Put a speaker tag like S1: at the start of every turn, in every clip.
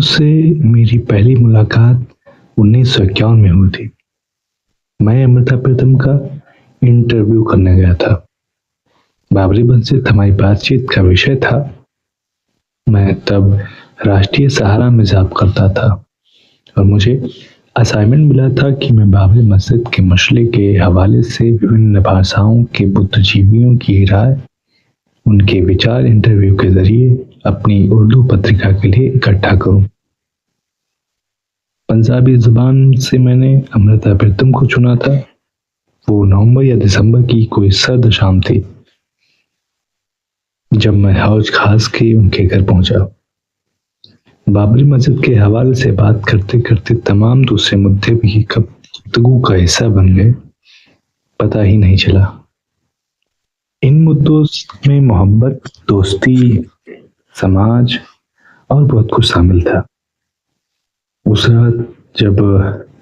S1: से मेरी पहली मुलाकात 1951 में हुई थी। मैं अमृता प्रीतम का इंटरव्यू करने गया था। बाबरी मस्जिद हमारी बातचीत का विषय था। मैं तब राष्ट्रीय सहारा में जॉब करता था और मुझे असाइनमेंट मिला था कि मैं बाबरी मस्जिद के मसले के हवाले से विभिन्न भाषाओं के बुद्धिजीवियों की राय, उनके विचार इंटरव्यू के जरिए अपनी उर्दू पत्रिका के लिए इकट्ठा करूं। पंजाबी जुबान से मैंने अमृता प्रीतम को चुना था। वो नवंबर या दिसंबर की कोई सर्द शाम थी जब मैं हौज खास के उनके घर पहुंचा। बाबरी मस्जिद के हवाले से बात करते करते तमाम दूसरे मुद्दे भी कब गुफ्तगू का हिस्सा बन गए, पता ही नहीं चला। इन मुद्दों में मोहब्बत, दोस्ती, समाज और बहुत कुछ शामिल था। उस रात जब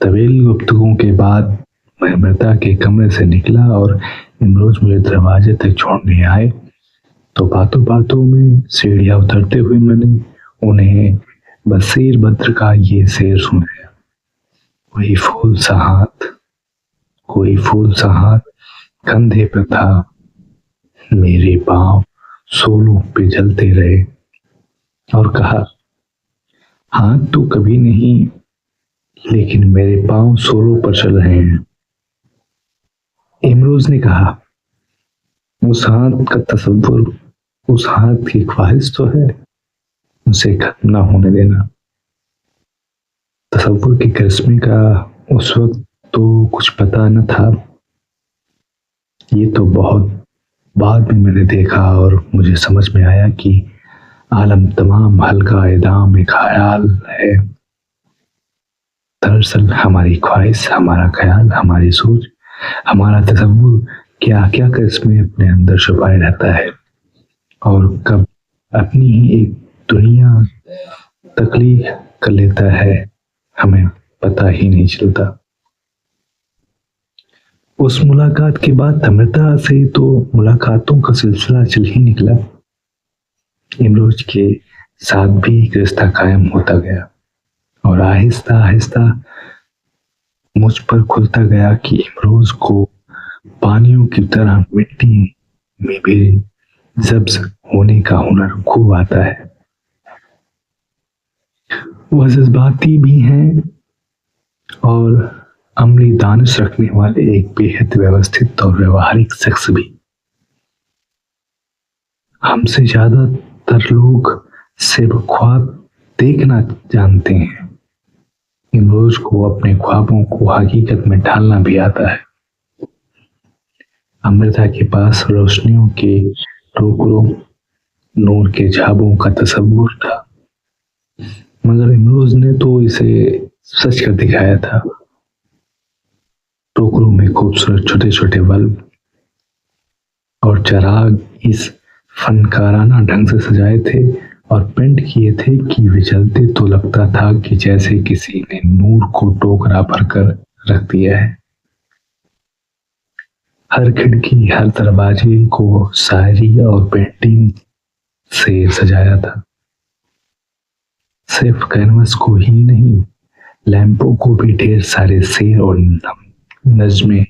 S1: तवील गुफ्तगू के बाद मैं अमृता के कमरे से निकला और इमरोज मुझे दरवाजे तक छोड़ने आए, तो बातों बातों में सीढ़ियां उतरते हुए मैंने उन्हें बसीर बद्र का ये शेर सुनाया। कोई फूल सा हाथ कंधे पे था, मेरे पांव सोलों पे जलते रहे। और कहा, हाथ तो कभी नहीं, लेकिन मेरे पांव सोलों पर चल रहे हैं। इमरोज ने कहा, उस हाथ का तसव्वुर, उस हाथ की ख्वाहिश तो है, उसे खत्म ना होने देना। तसव्वुर के करिश्मे का उस वक्त तो कुछ पता न था। ये तो बहुत बाद में मैंने देखा और मुझे समझ में आया कि आलम तमाम हल्का एदाम एक ख्याल है। दरअसल हमारी ख्वाहिश, हमारा ख्याल, हमारी सोच, हमारा तसव्वुर क्या क्या करिश्मे अपने अंदर छुपाए रहता है और कब अपनी ही एक दुनिया तख्लीक कर लेता है, हमें पता ही नहीं चलता। उस मुलाकात के बाद अमृता से तो मुलाकातों का सिलसिला चल ही निकला। इमरोज के साथ भी एक रिश्ता कायम होता गया और आहिस्ता आहिस्ता मुझ पर खुलता गया कि इमरोज को पानियों की तरह मिट्टी में भी जब्स होने का हुनर खूब आता है। वह जज्बाती भी हैं और अमली दानिश रखने वाले एक बेहद व्यवस्थित और व्यवहारिक शख्स भी। हमसे ज्यादातर लोग सिर्फ ख्वाब देखना जानते हैं, इमरोज को अपने ख्वाबों को हकीकत में ढालना भी आता है। अमृता के पास रोशनियों के टोकरों, नूर के झाबों का तसव्वुर था, मगर इमरोज ने तो इसे सच कर दिखाया था। टोकरों में खूबसूरत छोटे छोटे बल्ब और चिराग इस फनकाराना ढंग से सजाए थे और पेंट किए थे कि वे जलते तो लगता था कि जैसे किसी ने नूर को टोकरा भरकर रख दिया है। हर खिड़की, हर दरवाजे को शायरी और पेंटिंग से सजाया था। सिर्फ कैनवस को ही नहीं, लैंपों को भी ढेर सारे शेर और नज़्में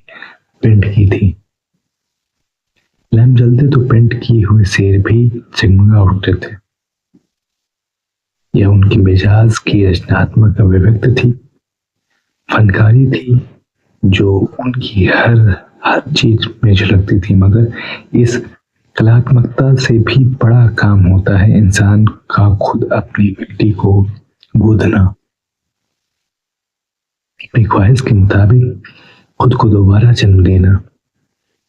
S1: पेंट की थी। लैंप जलते तो पेंट किए हुए शेर भी जगमगा उठते थे। यह उनकी मिजाज की रचनात्मक अभिव्यक्ति थी, फनकारी थी, जो उनकी हर चीज में झलकती थी। मगर इस कलात्मकता से भी बड़ा काम होता है इंसान का खुद अपनी मिट्टी को गूंथना, अपनी ख्वाहिश के मुताबिक खुद को दोबारा जन्म देना,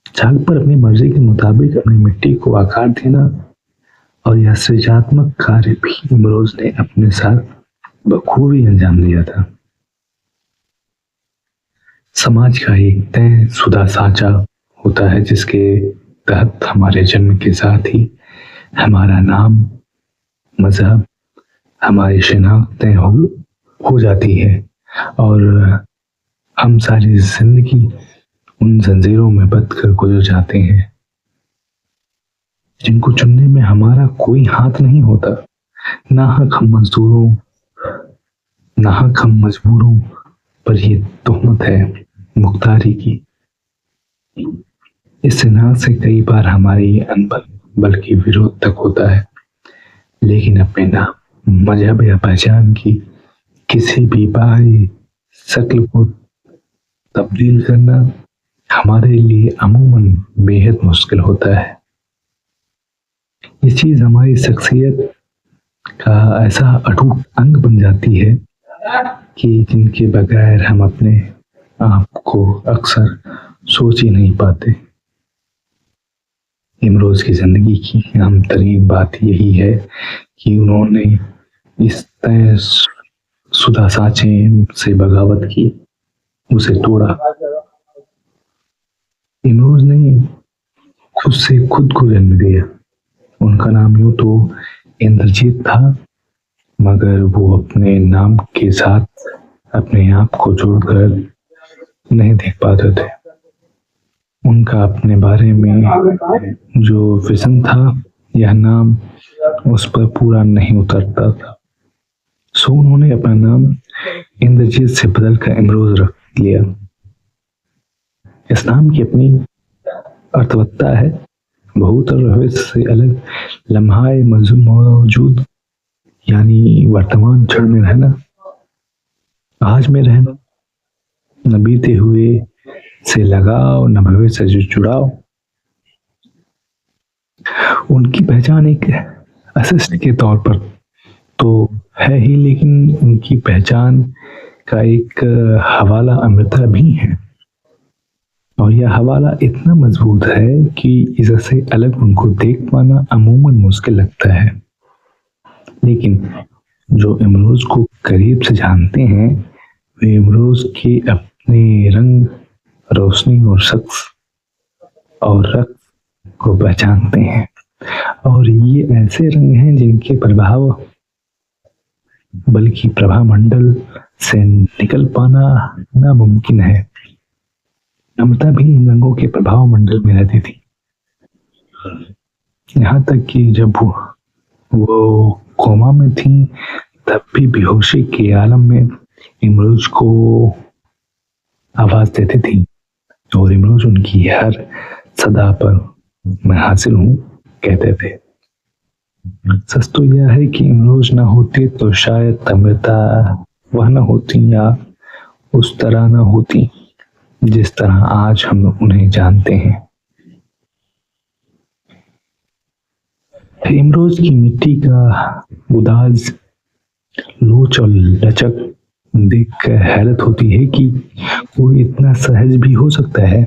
S1: चाक पर अपनी मर्जी के मुताबिक अपनी मिट्टी को आकार देना। और यह सृजनात्मक कार्य भी इमरोज ने अपने साथ बखूबी अंजाम दिया था। समाज का एक तय शुदा सांचा होता है जिसके तहत हमारे जन्म के साथ ही हमारा नाम, मजहब, हमारी शिनाख्त तय हो जाती है और हम सारी जिंदगी उन जंजीरों में बंध कर गुजर जाते हैं जिनको चुनने में हमारा कोई हाथ नहीं होता। नाहक हम मजदूरों नाहक हम मजबूरों पर ये तोहमत है मुख्तारी की। इस नाक से कई बार हमारी अनबन बल्कि विरोध तक होता है, लेकिन अपने नाम, मजहब या पहचान की किसी भी बाहरी शक्ल को तब्दील करना हमारे लिए अमूमन बेहद मुश्किल होता है। ये चीज हमारी शख्सियत का ऐसा अटूट अंग बन जाती है कि जिनके बगैर हम अपने आप को अक्सर सोच ही नहीं पाते। इमरोज की जिंदगी की अहम तरीन बात यही है कि उन्होंने इस तय शुदा सांचे से बगावत की, उसे तोड़ा। इमरोज ने खुद से खुद को जन्म दिया। उनका नाम यूं तो इंद्रजीत था, मगर वो अपने नाम के साथ अपने आप को जोड़कर नहीं देख पाते थे। उनका अपने बारे में जो विजन था, यह नाम उस पर पूरा नहीं उतरता था। सो उन्होंने अपना नाम इंद्रजीत से बदलकर इमरोज रख लिया। इस नाम की अपनी अर्थवत्ता है। बहुत भविष्य से अलग लम्हाए मौजूद, यानी वर्तमान क्षण में रहना, आज में रहना, न बीते हुए से लगाव न भविष्य से जुड़ाव। उनकी पहचान एक असिस्ट के तौर पर तो है ही, लेकिन उनकी पहचान का एक हवाला अमृता भी है, और यह हवाला इतना मजबूत है कि इससे अलग उनको देख पाना अमूमन मुश्किल लगता है। लेकिन जो इमरोज को करीब से जानते हैं, वे इमरोज के अपने रंग, रोशनी और शख्स और रक्त को पहचानते हैं, और ये ऐसे रंग हैं जिनके प्रभाव बल्कि प्रभामंडल से निकल पाना नामुमकिन है। अमृता भी इन रंगों के प्रभाव मंडल में रहती थी, यहाँ तक कि जब वो कोमा में थी तब भी बेहोशी के आलम में इमरोज को आवाज देती थी, और इमरोज उनकी हर सदा पर मैं हाजिर हूँ कहते थे। सच तो यह है कि इमरोज ना होती तो शायद अमृता वह न होती, या उस तरह न होती जिस तरह आज हम उन्हें जानते हैं। इमरोज की मिट्टी का गुदाज, लोच और लचक देखकर हैरत होती है कि वो इतना सहज भी हो सकता है।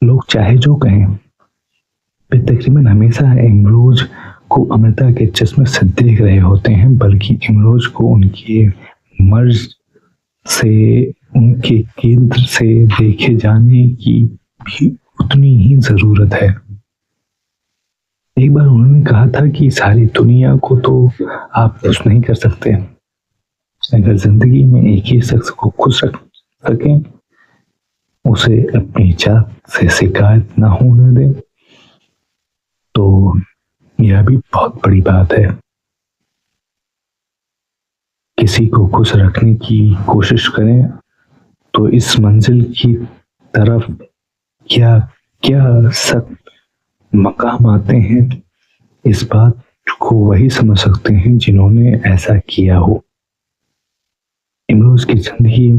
S1: लोग चाहे जो कहें, वे तकरीबन हमेशा इमरोज को अमृता के चश्मे से देख रहे होते हैं, बल्कि इमरोज को उनके मर्ज से, उनके केंद्र से देखे जाने की भी उतनी ही जरूरत है। एक बार उन्होंने कहा था कि सारी दुनिया को तो आप खुश नहीं कर सकते, अगर जिंदगी में एक ही शख्स को खुश रख सकें, उसे अपनी जात से शिकायत न होने दें, तो यह भी बहुत बड़ी बात है। किसी को खुश रखने की कोशिश करें तो इस मंजिल की तरफ क्या क्या सख्त मकाम आते हैं, इस बात को वही समझ सकते हैं जिन्होंने ऐसा किया हो। इमरोज की जिंदगी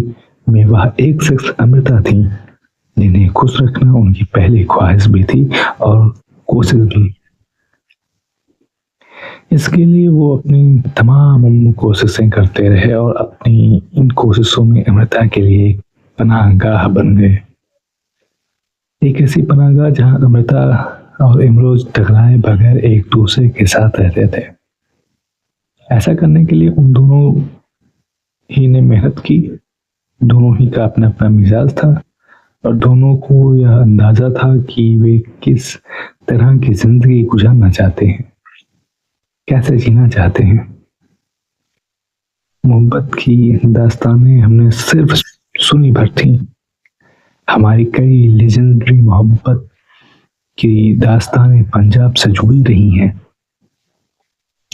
S1: में वह एक शख्स अमृता थी जिन्हें खुश रखना उनकी पहली ख्वाहिश भी थी और कोशिश भी। इसके लिए वो अपनी तमाम कोशिशें करते रहे और अपनी इन कोशिशों में अमृता के लिए पनाहगाह बन गए। एक ऐसी पनाहगाह जहां अमृता और इमरोज टकराए बगैर एक दूसरे के साथ रहते थे। ऐसा करने के लिए उन दोनों ही ने मेहनत की। दोनों ही का अपना अपना मिजाज था और दोनों को यह अंदाजा था कि वे किस तरह की जिंदगी गुजारना चाहते हैं, कैसे जीना चाहते हैं। मोहब्बत की दास्तानें हमने सिर्फ सुनी भर थी। हमारी कई लेजेंडरी मोहब्बत की दास्तानें पंजाब से जुड़ी रही हैं।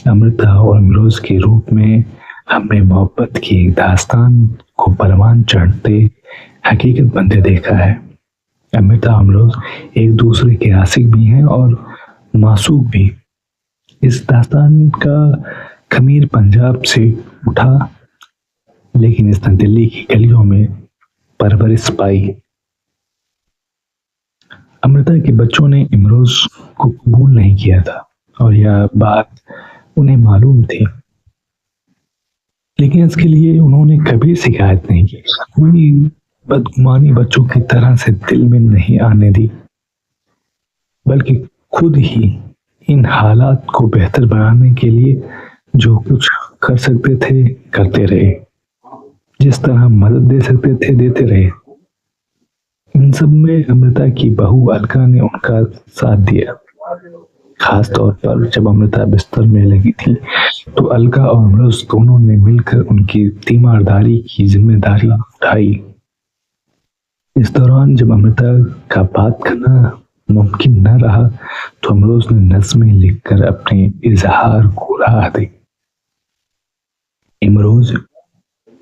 S1: अमृता और इमरोज के रूप में हमने मोहब्बत की एक दास्तान को परवान चढ़ते हकीकत बनते देखा है। अमृता हम लोग एक दूसरे के आशिक भी हैं और मासूक भी। इस दास्तान का खमीर पंजाब से उठा, लेकिन इसने दिल्ली की गलियों में परवरिश पाई। अमृता के बच्चों ने इमरोज को कबूल नहीं किया था और यह बात उन्हें मालूम थी, लेकिन इसके लिए उन्होंने कभी शिकायत नहीं की। कोई बदगुमानी बच्चों की तरह से दिल में नहीं आने दी, बल्कि खुद ही इन हालात को बेहतर बनाने के लिए जो कुछ कर सकते थे करते रहे, जिस तरह मदद दे सकते थे देते रहे। इन सब में अमृता की बहू अलका ने उनका साथ दिया। खास तौर पर जब अमृता बिस्तर में लगी थी तो अलका और अमरोज दोनों ने मिलकर उनकी तीमारदारी की जिम्मेदारी उठाई। इस दौरान जब अमृता का बात करना मुमकिन न रहा तो अमरोज ने नज़्में लिखकर अपने इजहार को राह दी। इमरोज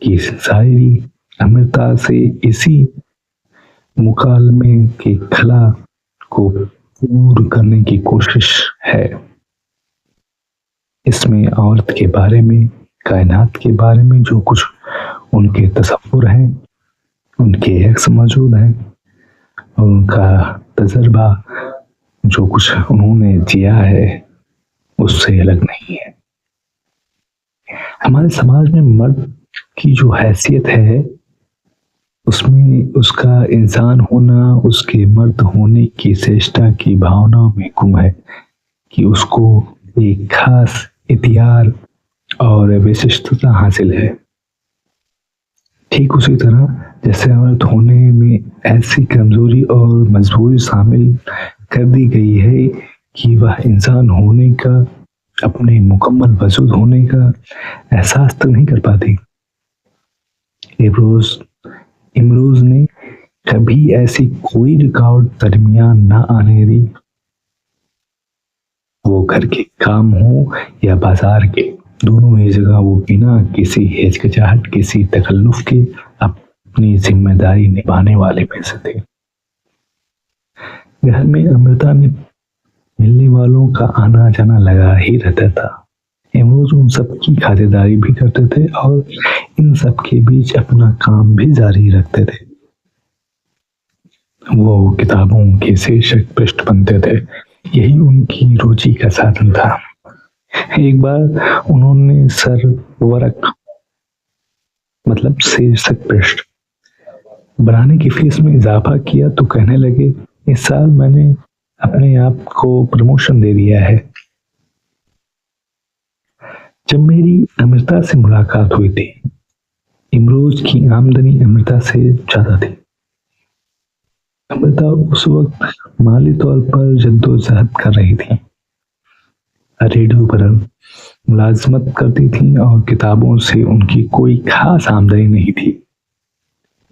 S1: की शायरी अमृता से इसी मुकालमे के खला को पूर्ण करने की कोशिश है। इसमें औरत के बारे में, कायनात के बारे में जो कुछ उनके तसव्वुर हैं, उनके एक्स मौजूद हैं और उनका तजर्बा जो कुछ उन्होंने जिया है उससे अलग नहीं है। हमारे समाज में मर्द की जो हैसियत है उसमें उसका इंसान होना, उसके मर्द होने की चेष्टा की भावना में गुम है कि उसको एक खास इतिहार और विशिष्टता हासिल है। ठीक उसी तरह जैसे औरत होने में ऐसी कमजोरी और मजबूरी शामिल कर दी गई है कि वह इंसान होने का, अपने मुकम्मल वजूद होने का एहसास तो नहीं कर पाती। इमरोज ने कभी ऐसी कोई रुकावट दरमियान न आने दी, वो घर के काम हो या बाजार के, दोनों ही जगह वो बिना किसी हिचकिचाहट, किसी तकल्लुफ के अपनी जिम्मेदारी निभाने वाले में से थे। घर में अमृता में मिलने वालों का आना जाना लगा ही रहता था। इमरोज उन सबकी खातिरदारी भी करते थे और इन सब के बीच अपना काम भी जारी रखते थे। वो किताबों के शीर्षक पृष्ठ बनते थे, यही उनकी रोजी का साधन था। एक बार उन्होंने सरवरक मतलब शीर्षक पृष्ठ बनाने की फीस में इजाफा किया तो कहने लगे, इस साल मैंने अपने आप को प्रमोशन दे दिया है। जब मेरी अमृता से मुलाकात हुई थी, इमरोज की आमदनी अमृता से ज्यादा थी। अमृता उस वक्त माली तौर पर जद्दोजहद कर रही थी, रेडियो पर मुलाजमत करती थी और किताबों से उनकी कोई खास आमदनी नहीं थी।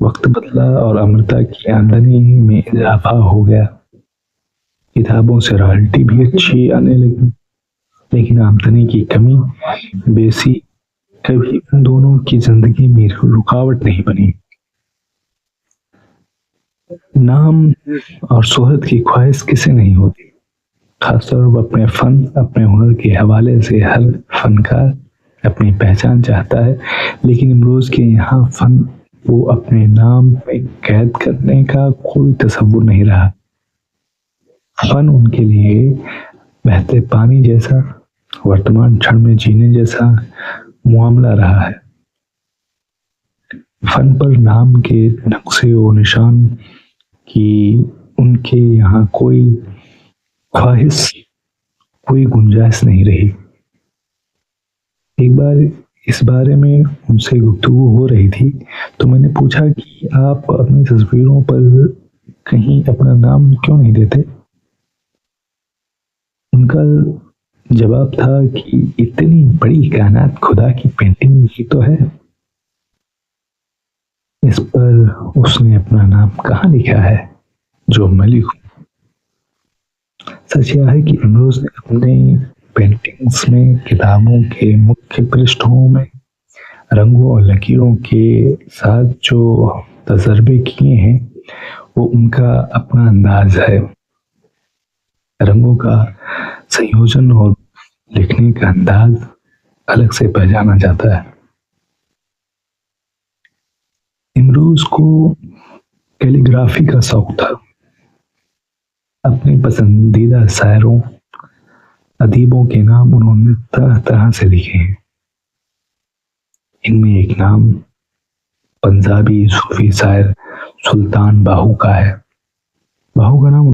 S1: वक्त बदला और अमृता की आमदनी में इजाफा हो गया। किताबों से रॉयल्टी भी अच्छी आने लगी, लेकिन आमदनी की कमी बेसी कभी उन दोनों की जिंदगी में रुकावट नहीं बनी। नाम और शोहरत की ख्वाहिश किसे नहीं होती, खासतौर पर अपने फन, अपने हुनर के हवाले से हर फनकार अपनी पहचान चाहता है। लेकिन इमरोज के यहाँ फन वो अपने नाम पे कैद करने का कोई तसव्वुर नहीं रहा। फन उनके लिए बहते पानी जैसा, वर्तमान क्षण में जीने जैसा मामला रहा है। फन पर नाम के नक्शे और निशान की उनके यहाँ कोई ख्वाहिश, कोई गुंजाइश नहीं रही। एक बार इस बारे में उनसे गुफ्तगू हो रही थी तो मैंने पूछा कि आप अपनी तस्वीरों पर कहीं अपना नाम क्यों नहीं देते। उनका जवाब था कि इतनी बड़ी कायनात खुदा की पेंटिंग ही तो है, इस पर उसने अपना नाम कहाँ लिखा है जो मैं लिखूं। सच यह है कि इमरोज ने अपने पेंटिंग्स में, किताबों के मुख्य पृष्ठों में रंगों और लकीरों के साथ जो तजर्बे किए हैं वो उनका अपना अंदाज है। रंगों का संयोजन और लिखने का अंदाज अलग से पहचाना जाता है। इमरोज को कैलीग्राफी का शौक था। अपने पसंदीदा शायरों अदीबों के नाम उन्होंने तरह तरह से लिखे हैं। इनमें एक नाम पंजाबी सूफी शायर सुल्तान बाहू का है। बाहू का नाम